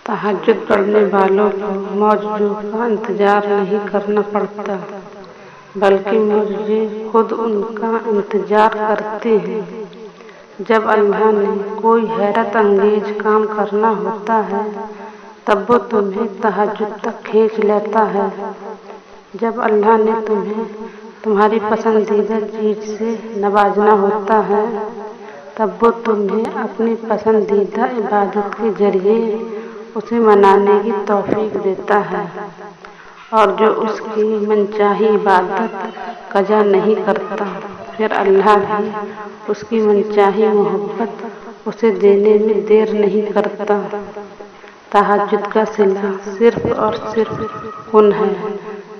तहज्जुद पढ़ने वालों को मौजज़ों का इंतजार नहीं करना पड़ता, बल्कि मौजज़े खुद उनका इंतजार करते हैं। जब अल्लाह ने कोई हैरत अंगेज काम करना होता है, तब वो तुम्हें तहज्जुद तक खींच लेता है। जब अल्लाह ने तुम्हें तुम्हारी पसंदीदा चीज़ से नवाजना होता है, तब वो तुम्हें अपनी पसंदीदा इबादत के जरिए उसे मनाने की तौफीक देता है। और जो उसकी मनचाही इबादत कज़ा नहीं करता, फिर अल्लाह भी उसकी मनचाही मोहब्बत उसे देने में देर नहीं करता। तहज्जुद का सिला सिर्फ और सिर्फ कुन है।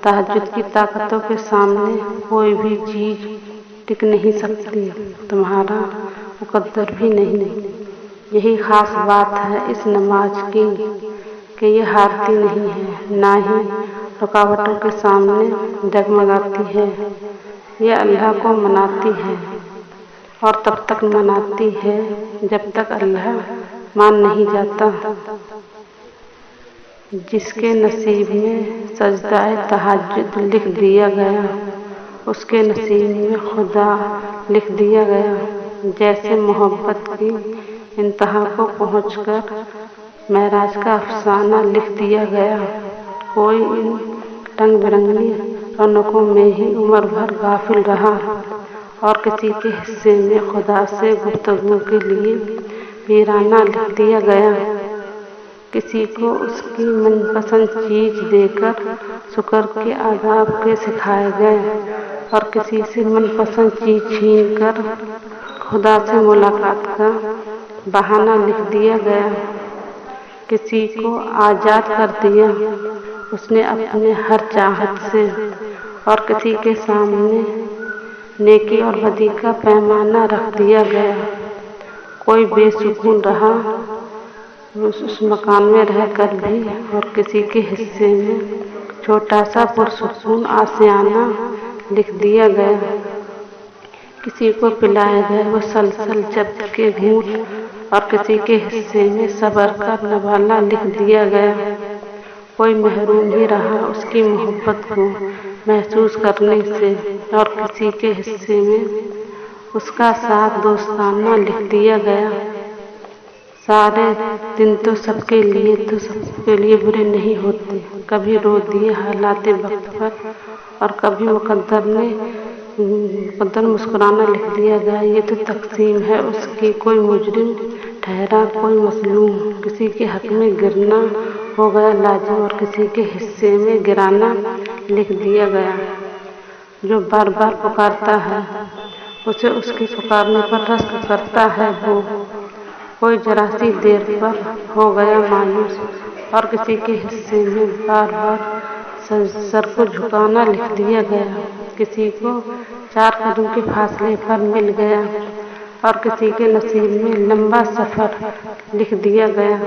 तहज्जुद की ताकतों के सामने कोई भी चीज़ टिक नहीं सकती, तुम्हारा मुकद्दर भी नहीं। यही खास बात है इस नमाज की कि ये हारती नहीं है, ना ही रुकावटों के सामने डगमगाती है। ये अल्लाह को मनाती है और तब तक मनाती है जब तक अल्लाह मान नहीं जाता। जिसके नसीब में सजदाए तहज्जुद लिख दिया गया, उसके नसीब में खुदा लिख दिया गया। जैसे मोहब्बत की इंतहा को पहुंचकर महराज का अफसाना लिख दिया गया। कोई इन रंग बिरंगी रौनकों में ही उम्र भर गाफिल रहा और किसी के हिस्से में खुदा से गुफ्तगू के लिए वीराना लिख दिया गया। किसी को उसकी मनपसंद चीज़ देकर शुक्र के आदाब के सिखाए गए और किसी से मनपसंद चीज़ छीन कर खुदा से मुलाकात का बहाना लिख दिया गया। किसी को आज़ाद कर दिया उसने अपने हर चाहत से और किसी के सामने नेकी और बदी का पैमाना रख दिया गया। कोई बेसुकून रहा उस मकान में रहकर भी और किसी के हिस्से में छोटा सा पुरसुकून आशियाना लिख दिया गया। किसी को पिलाए गए वो सलसल जब के घूंट और किसी के हिस्से में सब्र का नवाला लिख दिया गया। कोई महरूम ही रहा उसकी मोहब्बत को महसूस करने से और किसी के हिस्से में उसका साथ दोस्ताना लिख दिया गया। सारे दिन तो सबके लिए बुरे नहीं होते। कभी रो दिए हालात वक्त पर और कभी मुकद्दर मुस्कुराना लिख दिया गया। ये तो तकसीम है उसकी। कोई मुजरिम ठहरा, कोई मसलूम। किसी के हक में गिरना हो गया लाजिम और किसी के हिस्से में गिराना लिख दिया गया। जो बार बार पुकारता है उसे उसके पुकारने पर रश्क करता है वो। कोई जरा सी देर पर हो गया मायूस और किसी के हिस्से में बार बार सर को झुकाना लिख दिया गया। किसी को 4 कदम के फासले पर मिल गया और किसी के नसीब में लंबा सफ़र लिख दिया गया।